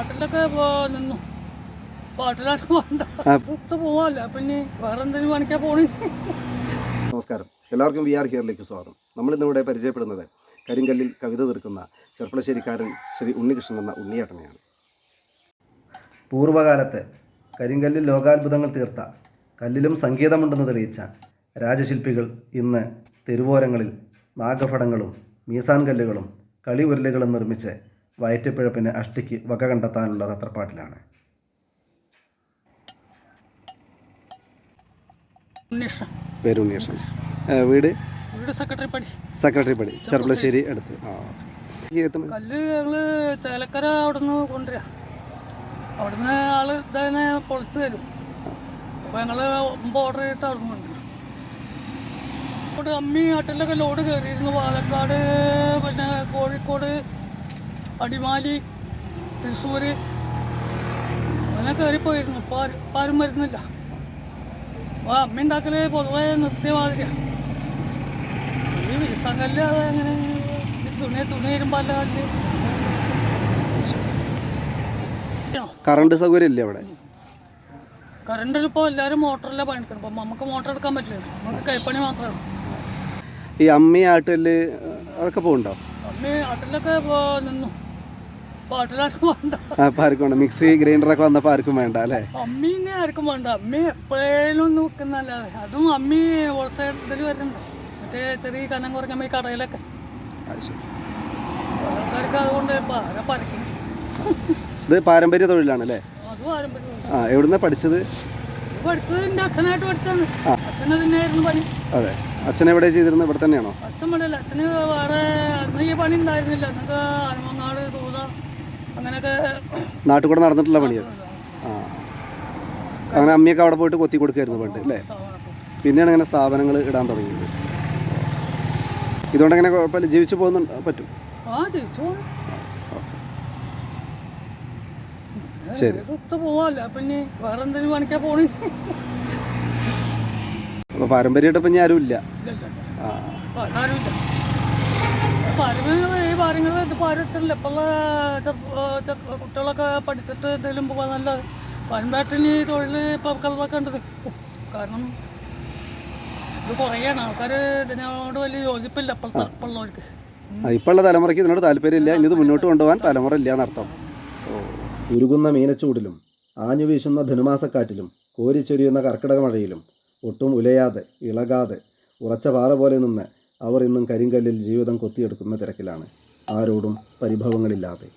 നാട്ടിലൊക്കെ നിന്നു പാട്ടിലാട്ട് പോകണ്ട പോവാല്ല പിന്നെ വേറെ എന്തെങ്കിലും പണിക്കാ പോണി. നമസ്കാരം, എല്ലാവർക്കും വി ആർ ഹിയറിലേക്ക് സ്വാഗതം. നമ്മളിന്നിവിടെ പരിചയപ്പെടുന്നത് കരിങ്കല്ലിൽ കവിത തീർക്കുന്ന ചെർപ്പളശ്ശേരിക്കാരൻ ശ്രീ ഉണ്ണികൃഷ്ണൻ എന്ന ഉണ്ണിയേട്ടനെയാണ്. പൂർവ്വകാലത്ത് കരിങ്കല്ലിൽ ലോകാത്ഭുതങ്ങൾ തീർത്ത, കല്ലിലും സംഗീതമുണ്ടെന്ന് തെളിയിച്ച രാജശില്പികൾ ഇന്ന് തെരുവോരങ്ങളിൽ നാഗഫടങ്ങളും മീസാൻ കല്ലുകളും കളി ഉരുളുകളും നിർമ്മിച്ച് വയറ്റപ്പിഴപ്പിന് അഷ്ടിക്ക് വക കണ്ടെത്താനുള്ള തത്രപ്പാട്ടിലാണ്. പേര് ഉണ്ണികൃഷ്ണൻ. വീട് സെക്രട്ടറി പടി ചെർപ്പളശ്ശേരി അടുത്ത്. കല്ല് ഞങ്ങള് ചേലക്കര അവിടുന്ന് കൊണ്ടുവരാ. അവിടുന്ന് ആള് ഇതന്നെ പൊളിച്ച് തരും. അപ്പൊ ഞങ്ങള് ഓർഡർ ചെയ്തിട്ട് അവിടുന്ന് കൊണ്ടുവരും. ഇവിടെ അമ്മി നാട്ടിലൊക്കെ ലോഡ് കയറിയിരുന്നു. പാലക്കാട്, പിന്നെ കോഴിക്കോട്, അടിമാലി, തൃശ്ശൂര് അങ്ങനെ കയറിപ്പോയിരുന്നു. ഇപ്പം ആരും വരുന്നില്ല. അപ്പോൾ അമ്മ ഉണ്ടാക്കല് പൊതുവെ നിർത്തിയ മാതിരിയാണ്. ഈ വീസം കല്ല് അത് അങ്ങനെ തുണി വരുമ്പോൾ അല്ല കല്ല്. കറണ്ട് സൗകര്യം ഇല്ല അവിടെ. കറണ്ടിൽ ഇപ്പോൾ എല്ലാവരും മോട്ടറിലാണ് പണിക്കണം. അപ്പം നമുക്ക് മോട്ടർ എടുക്കാൻ പറ്റില്ല. നമുക്ക് കൈപ്പണി മാത്രമാണ്. ഈ അമ്മി ആട്ടല് അതൊക്കെ പോകുന്നുണ്ടോ? അമ്മി ആട്ടിലൊക്കെ നിന്നു പാട്ടിലാട്ട് പോകണ്ട. ആർക്കും വേണ്ട. മിക്സി ഗ്രൈൻഡറൊക്കെ വന്നപ്പോൾ ആർക്കും വേണ്ട അല്ലേ? അമ്മീനെ ആർക്കും വേണ്ട. അമ്മി എപ്പോഴേലും ഒന്ന് വെക്കുന്നല്ലാതെ. അതും അമ്മി ഹോൾസെയിൽ വരുന്നുണ്ട്. മറ്റേ ചെറിയ കനം കുറഞ്ഞ ഈ കടയിലൊക്കെ ആൾക്കാർക്ക്. അതുകൊണ്ട് ആരെ പരക്കും. ഇത് പാരമ്പര്യ തൊഴിലാണല്ലേ? അത് പാരമ്പര്യം. എവിടുന്ന പഠിച്ചത്? പഠിച്ചത് എൻ്റെ അച്ഛനായിട്ട് പഠിച്ചാണ്. അച്ഛന് തന്നെയായിരുന്നു പണി. അതെ. അച്ഛൻ എവിടെ ചെയ്തിരുന്നത്? ഇവിടെ തന്നെയാണോ? അച്ഛൻ പണിയല്ല. അച്ഛന് വേറെ അന്ന് ഈ പണി ഉണ്ടായിരുന്നില്ല. എന്നൊക്കെ അരമങ്ങാട്, തൂത അങ്ങനെയൊക്കെ നാട്ടിൽ കൂടെ നടന്നിട്ടുള്ള പണിയാണ്. അങ്ങനെ അമ്മയൊക്കെ അവിടെ പോയിട്ട് കൊത്തി കൊടുക്കായിരുന്നു പണ്ട് അല്ലേ? പിന്നെയാണ് ഇങ്ങനെ സ്ഥാപനങ്ങൾ ഇടാൻ തുടങ്ങിയത്. ഇതുകൊണ്ട് എങ്ങനെ കുഴപ്പമില്ല, ജീവിച്ചു പോകുന്നുണ്ട് പറ്റും? ശരി. പോവാല്ല പിന്നെ വേറെ എന്തെങ്കിലും പണിക്കാ പോണി. അപ്പോൾ പാരമ്പര്യമായിട്ട് ഇപ്പം ആരും ഇല്ല. ഈ കാര്യങ്ങൾ ഇതിപ്പോൾ ആരും ഇട്ടില്ല. ഇപ്പോഴുള്ള കുട്ടികളൊക്കെ പഠിച്ചിട്ട് എന്തെങ്കിലും പോകാൻ നല്ല പാരമ്പര്യത്തിന് ഈ തൊഴിൽ ഇപ്പോൾ ആൾക്കാരൊക്കെ ഉണ്ട്. കാരണം ഇത് കുറയാണ്. ആൾക്കാർ ഇതിനോട് വലിയ യോജിപ്പില്ല ഇപ്പോഴുള്ളവർക്ക്. ഇപ്പോഴുള്ള തലമുറയ്ക്ക് ഇതിനോട് താല്പര്യമില്ല. ഇനി ഇത് മുന്നോട്ട് കൊണ്ടുപോകാൻ തലമുറ ഇല്ല എന്നർത്ഥം. ഉരുകുന്ന മീനച്ചൂടിലും ആഞ്ഞു വീശുന്ന ധനുമാസക്കാറ്റിലും കോരിച്ചൊരിയുന്ന കർക്കിടക മഴയിലും ഒട്ടും ഉലയാതെ ഇളകാതെ ഉറച്ച പാറ പോലെ നിന്ന് അവർ ഇന്നും കരിങ്കല്ലിൽ ജീവിതം കൊത്തിയെടുക്കുന്ന തിരക്കിലാണ്, ആരോടും പരിഭവങ്ങളില്ലാതെ.